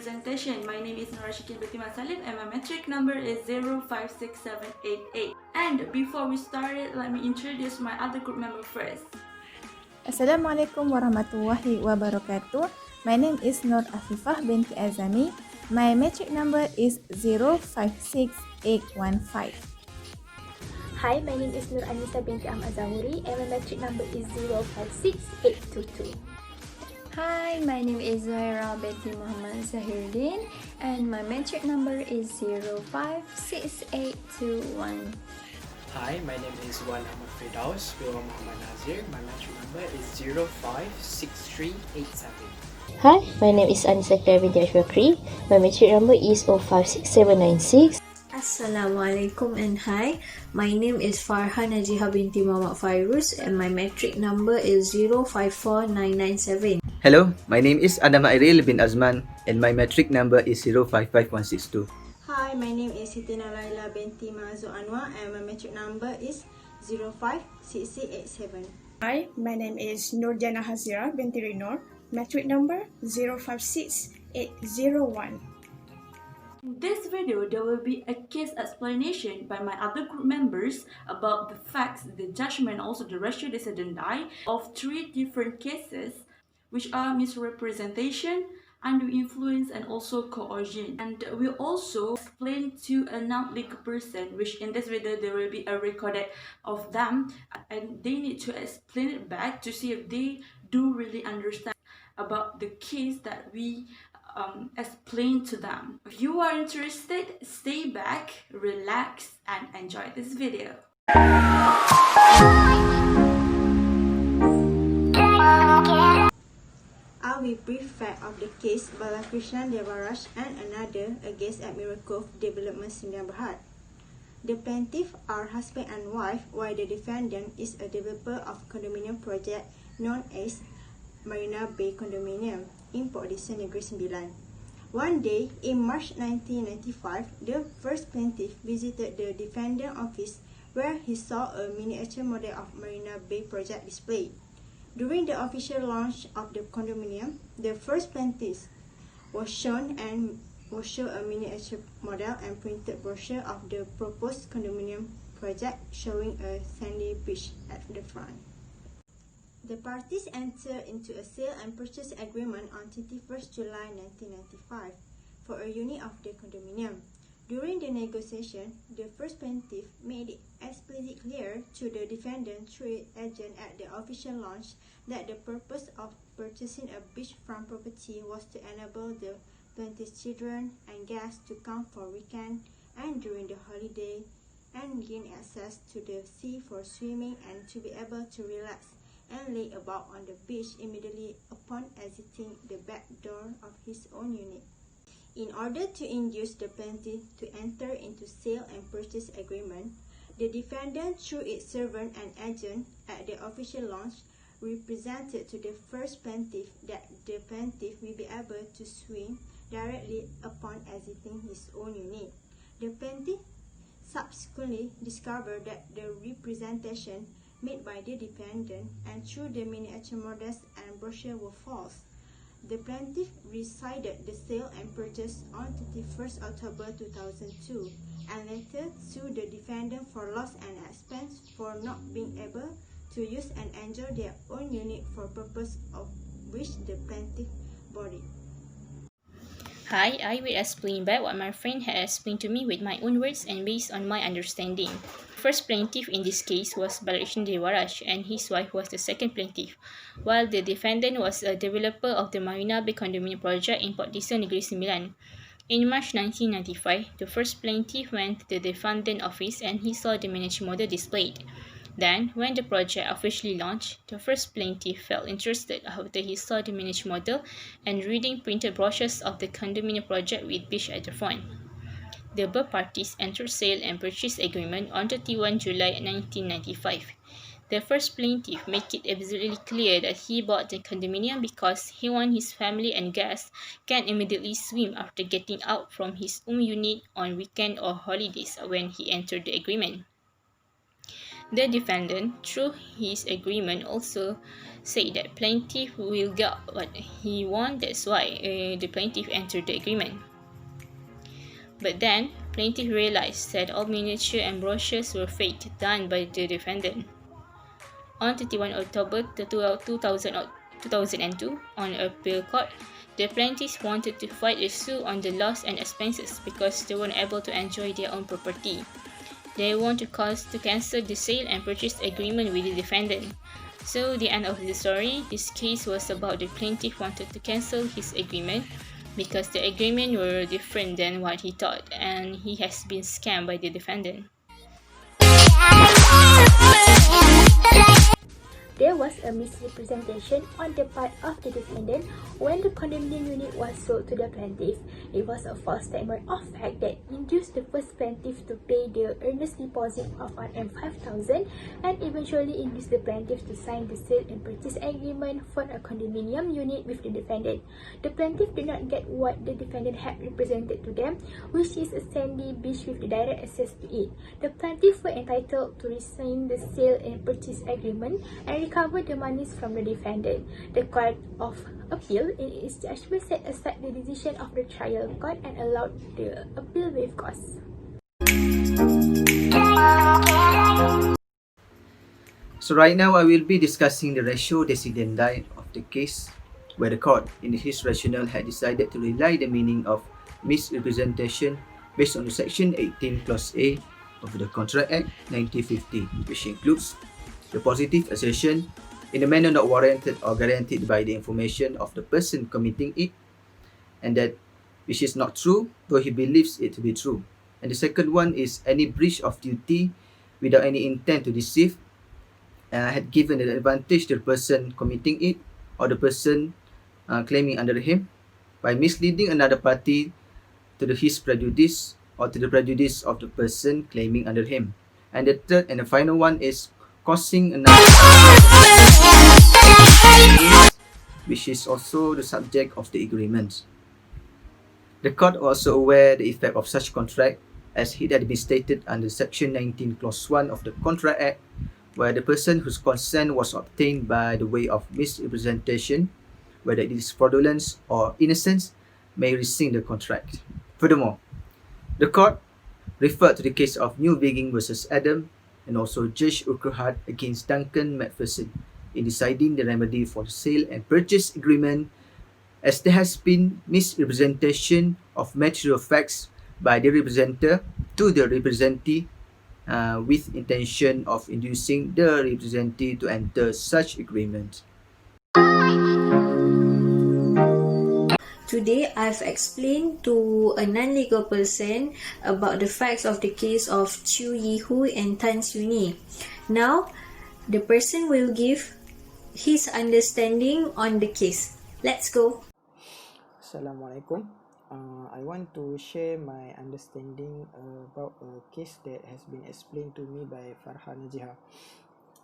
presentation. My name is Norasyikin Binti Mat Salim and my metric number is 056788. And before we start it, let me introduce my other group member first. Assalamualaikum warahmatullahi wabarakatuh. My name is Nur Afifah Binti Azamy. My metric number is 056815. Hi, my name is Nuraneesa Binti Ahmad Zahuri and my metric number is 056822. Hi, my name is Zuhairah Binti Mohd Zahiruddin and my metric number is 056821. Hi, my name is Firdaus with Mohamad Nazir. My metric number is 056387. Hi, my name is Binti Ashbakhri. My metric number is 056796. Assalamualaikum and hi. My name is Farhah Najiha binti Mohamad Fairuz and my metric number is 054997. Hello, my name is Aireel bin Azman and my metric number is 055162. Hi, my name is Siti Laila binti Mahzun Annuar and my metric number is 056687. Hi, my name is Nur Diyana Hazirah binti Renoor. Metric number 056801. In this video, there will be a case explanation by my other group members about the facts, the judgment, also the ratio decidendi of 3 different cases, which are misrepresentation, undue influence, and also coercion. And we'll also explain to a non-legal person, which in this video there will be a recorded of them, and they need to explain it back to see if they do really understand about the case that we explain to them. If you are interested, stay back, relax, and enjoy this video. I will brief fact of the case Balakrishnan Devaraj and another against Admiral Cove Development Sdn Bhd. The plaintiff are husband and wife, while the defendant is a developer of condominium project known as Marina Bay Condominium in Port Dickson, Negeri Sembilan. One day in March 1995, the first plaintiff visited the defendant office where he saw a miniature model of Marina Bay project displayed. During the official launch of the condominium, the first plaintiff was shown a miniature model and printed brochure of the proposed condominium project showing a sandy beach at the front. The parties entered into a sale and purchase agreement on 21st July 1995 for a unit of the condominium. During the negotiation, the first plaintiff made it explicitly clear to the defendant through its agent at the official launch that the purpose of purchasing a beachfront property was to enable the plaintiff's children and guests to come for weekend and during the holiday and gain access to the sea for swimming and to be able to relax and lay about on the beach immediately upon exiting the back door of his own unit. In order to induce the plaintiff to enter into sale and purchase agreement, the defendant, through its servant and agent at the official launch, represented to the first plaintiff that the plaintiff will be able to swim directly upon exiting his own unit. The plaintiff subsequently discovered that the representation made by the defendant and through the miniature models and brochure were false. The plaintiff rescinded the sale and purchase on 31st October 2002 and later sued the defendant for loss and expense for not being able to use and enjoy their own unit for purpose of which the plaintiff bought it. Hi, I will explain back what my friend had explained to me with my own words and based on my understanding. The first plaintiff in this case was Balakrishnan Devaraj and his wife was the second plaintiff, while the defendant was a developer of the Marina Bay Condominium project in Port Dickson, Negeri Sembilan. In March 1995, the first plaintiff went to the defendant office and he saw the miniature model displayed. Then, when the project officially launched, the first plaintiff felt interested after he saw the miniature model and reading printed brochures of the condominium project with beach at the front. The above parties entered sale and purchase agreement on 31 July 1995. The first plaintiff made it absolutely clear that he bought the condominium because he wanted his family and guests can immediately swim after getting out from his own unit on weekend or holidays when he entered the agreement. The defendant, through his agreement, also said that plaintiff will get what he wants. That's why the plaintiff entered the agreement. But then, plaintiff realized that all miniature and brochures were fake, done by the defendant. On 31 October 2002, on appeal court, the plaintiffs wanted to file a suit on the loss and expenses because they weren't able to enjoy their own property. They want to cancel the sale and purchase agreement with the defendant. So the end of the story, this case was about the plaintiff wanted to cancel his agreement because the agreement were different than what he thought, and he has been scammed by the defendant. There was a misrepresentation on the part of the defendant when the condominium unit was sold to the plaintiff. It was a false statement of fact that induced the first plaintiff to pay the earnest deposit of RM5,000 and eventually induced the plaintiff to sign the sale and purchase agreement for a condominium unit with the defendant. The plaintiff did not get what the defendant had represented to them, which is a sandy beach with the direct access to it. The plaintiff were entitled to rescind the sale and purchase agreement and recover the monies from the defendant. The Court of Appeal, in its judgment, set aside the decision of the trial court and allowed the appeal with costs. So right now I will be discussing the ratio decidendi of the case, where the court, in his rationale, had decided to rely the meaning of misrepresentation based on the Section 18 Clause A of the Contract Act 1950, which includes the positive assertion in a manner not warranted or guaranteed by the information of the person committing it, and that which is not true though he believes it to be true. And the second one is any breach of duty without any intent to deceive had given an advantage to the person committing it or the person claiming under him by misleading another party to his prejudice or to the prejudice of the person claiming under him. And the third and the final one is causing another, which is also the subject of the agreement. The court also aware the effect of such contract as it had been stated under Section 19 Clause 1 of the Contract Act, where the person whose consent was obtained by the way of misrepresentation, whether it is fraudulence or innocence, may rescind the contract. Furthermore, the court referred to the case of New Beginning versus Adam and also Judge Urquhart against Duncan Macpherson in deciding the remedy for the sale and purchase agreement, as there has been misrepresentation of material facts by the representer to the representee with intention of inducing the representee to enter such agreement. Today, I've explained to a non-legal person about the facts of the case of Chu Yi-hu and Tan Suni. Now, the person will give his understanding on the case. Let's go. Assalamualaikum. I want to share my understanding about a case that has been explained to me by Farhah Najiha.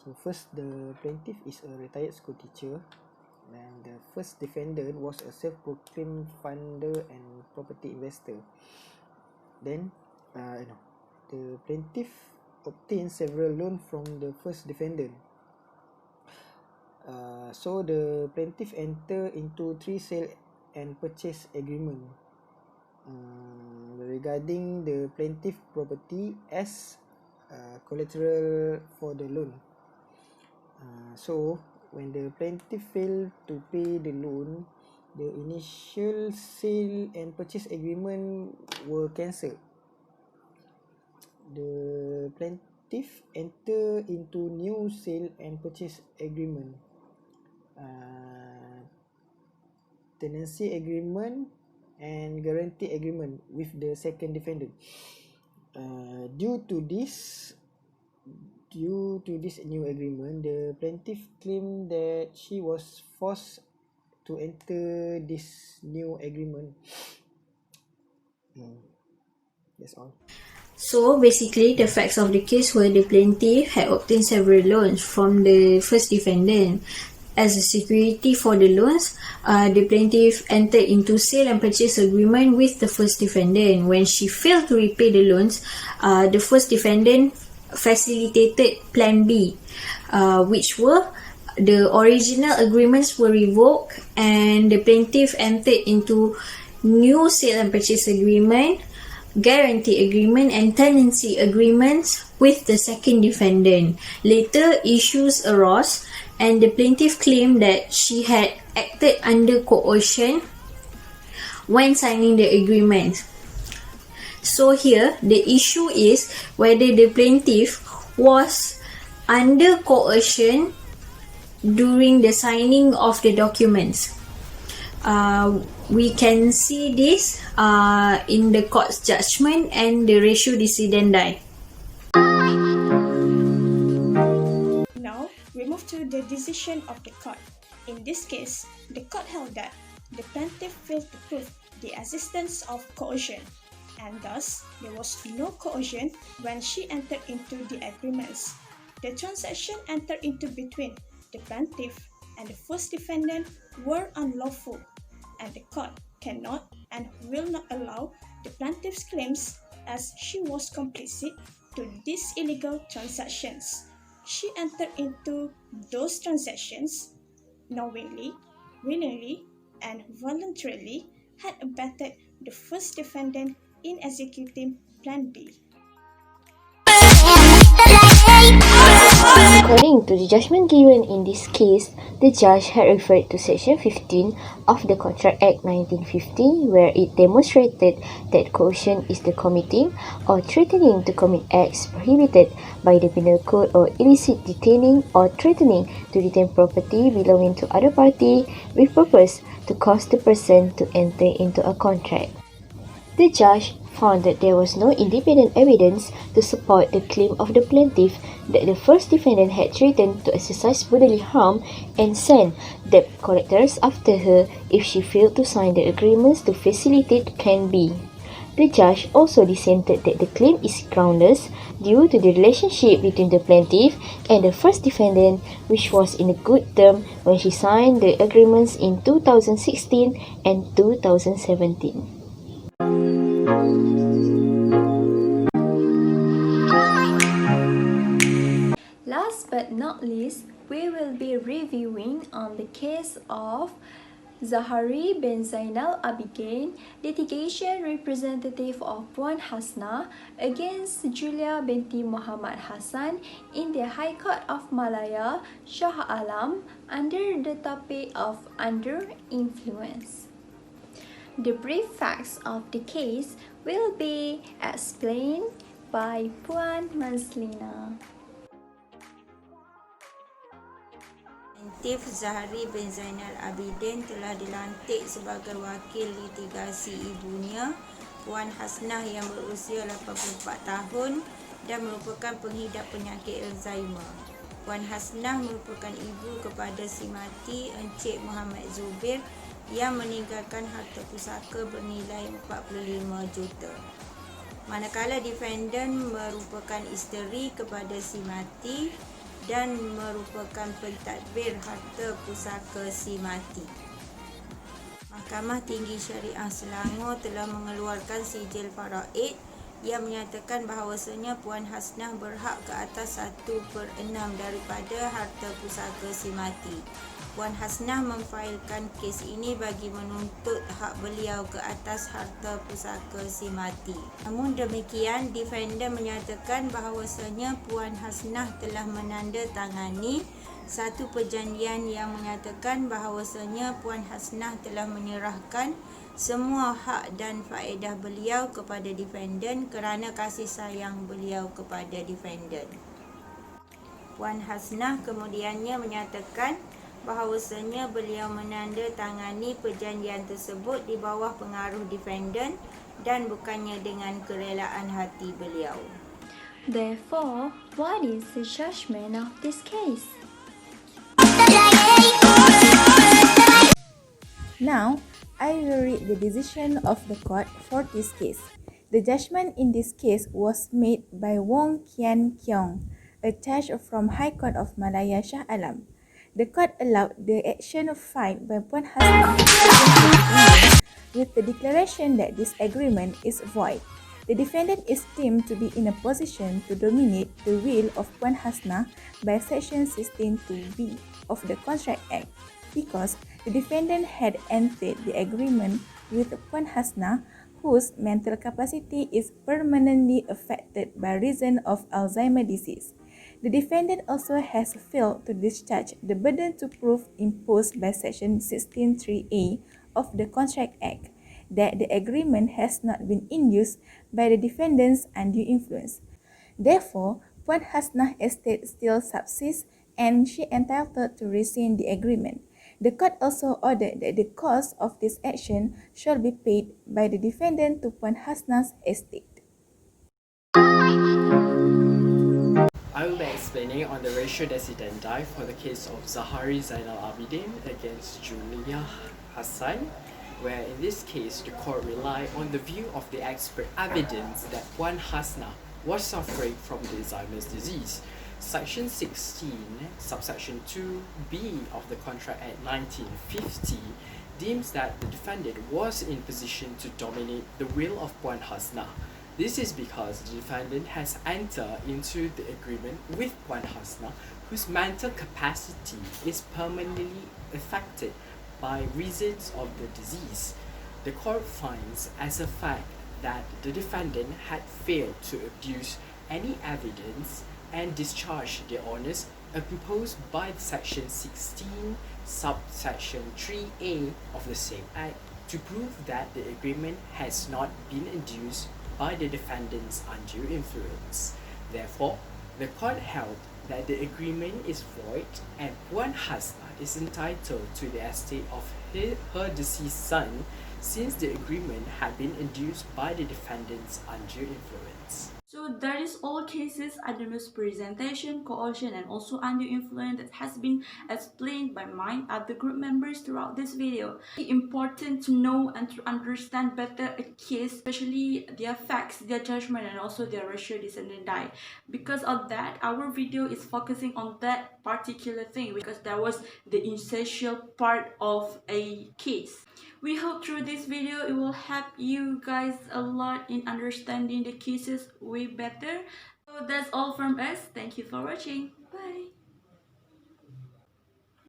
So first, the plaintiff is a retired school teacher, and the first defendant was a self-proclaimed funder and property investor. Then, the plaintiff obtained several loans from the first defendant. So the plaintiff entered into 3 sale and purchase agreement regarding the plaintiff property as collateral for the loan. So when the plaintiff failed to pay the loan, the initial sale and purchase agreement were cancelled. The plaintiff entered into new sale and purchase agreement, tenancy agreement and guarantee agreement with the second defendant. Due to this new agreement, the plaintiff claimed that she was forced to enter this new agreement. That's all. So basically, the facts of the case were the plaintiff had obtained several loans from the first defendant. As a security for the loans, the plaintiff entered into sale and purchase agreement with the first defendant. When she failed to repay the loans, the first defendant facilitated Plan B, which were the original agreements were revoked and the plaintiff entered into new sale and purchase agreement, guarantee agreement and tenancy agreements with the second defendant. Later, issues arose and the plaintiff claimed that she had acted under coercion when signing the agreement. So here, the issue is whether the plaintiff was under coercion during the signing of the documents. We can see this in the court's judgment and the ratio decidendi. Now, we move to the decision of the court. In this case, the court held that the plaintiff failed to prove the existence of coercion, and thus there was no coercion when she entered into the agreements. The transaction entered into between the plaintiff and the first defendant were unlawful, and the court cannot and will not allow the plaintiff's claims as she was complicit to these illegal transactions. She entered into those transactions knowingly, willingly, and voluntarily had abetted the first defendant in executing Plan B. According to the judgment given in this case, the judge had referred to Section 15 of the Contract Act 1950, where it demonstrated that coercion is the committing or threatening to commit acts prohibited by the Penal Code or illicit detaining or threatening to detain property belonging to other party with purpose to cause the person to enter into a contract. The judge found that there was no independent evidence to support the claim of the plaintiff that the first defendant had threatened to exercise bodily harm and send debt collectors after her if she failed to sign the agreements to facilitate Plan B. The judge also dissented that the claim is groundless due to the relationship between the plaintiff and the first defendant, which was in a good term when she signed the agreements in 2016 and 2017. Last but not least, we will be reviewing on the case of Zahari bin Zainal Abidin, litigation representative of Puan Hasna against Julia Binti Mohamad Hassan in the High Court of Malaya, Shah Alam, under the topic of under influence. The brief facts of the case will be explained by Puan Maslina. Plaintiff Zahari bin Zainal Abidin telah dilantik sebagai wakil litigasi ibunya, Puan Hasnah yang berusia 84 tahun dan merupakan pengidap penyakit Alzheimer. Puan Hasnah merupakan ibu kepada si mati Encik Muhammad Zubir yang meninggalkan harta pusaka bernilai 45 juta. Manakala defendant merupakan isteri kepada si mati dan merupakan pentadbir harta pusaka si mati. Mahkamah Tinggi Syariah Selangor telah mengeluarkan sijil faraid yang menyatakan bahawasanya Puan Hasnah berhak ke atas 1/6 daripada harta pusaka si mati. Puan Hasnah memfailkan kes ini bagi menuntut hak beliau ke atas harta pusaka si mati. Namun demikian, defendant menyatakan bahawasanya Puan Hasnah telah menandatangani satu perjanjian yang menyatakan bahawasanya Puan Hasnah telah menyerahkan semua hak dan faedah beliau kepada defendant kerana kasih sayang beliau kepada defendant. Puan Hasnah kemudiannya menyatakan bahawasanya beliau menandatangani perjanjian tersebut di bawah pengaruh defendant dan bukannya dengan kerelaan hati beliau. Therefore, what is the judgment of this case? Now, I will read the decision of the court for this case. The judgment in this case was made by Wong Kian Kiong, a judge from High Court of Malaya, Shah Alam. The court allowed the action filed by Puan Hasnah with the declaration that this agreement is void. The defendant is deemed to be in a position to dominate the will of Puan Hasnah by Section 16(2)(b) of the Contract Act because the defendant had entered the agreement with Puan Hasnah whose mental capacity is permanently affected by reason of Alzheimer's disease. The defendant also has failed to discharge the burden to prove imposed by Section 16(3)(a) of the Contract Act that the agreement has not been induced by the defendant's undue influence. Therefore, Puan Hasnah's estate still subsists and she entitled to rescind the agreement. The court also ordered that the cost of this action shall be paid by the defendant to Puan Hasnah's estate. I will be explaining on the ratio decidendi for the case of Zahari Zainal Abidin against Julia Hassan, where in this case the court relied on the view of the expert evidence that Puan Hasnah was suffering from the Alzheimer's disease. Section 16, subsection 2b of the Contract Act 1950 deems that the defendant was in position to dominate the will of Puan Hasnah. This is because the defendant has entered into the agreement with Puan Hasnah, whose mental capacity is permanently affected by reasons of the disease. The court finds as a fact that the defendant had failed to adduce any evidence and discharge the onus imposed by Section 16, subsection 3a of the same Act to prove that the agreement has not been induced by the defendant's undue influence. Therefore, the court held that the agreement is void and Puan Hasnah is entitled to the estate of her deceased son since the agreement had been induced by the defendant's undue influence. So that is all cases under misrepresentation, coercion and also undue influence that has been explained by my other group members throughout this video. It's important to know and to understand better a case, especially their facts, their judgment and also their ratio decidendi. Because of that, our video is focusing on that particular thing because that was the essential part of a case. We hope through this video it will help you guys a lot in understanding the cases way better. So that's all from us. Thank you for watching. Bye.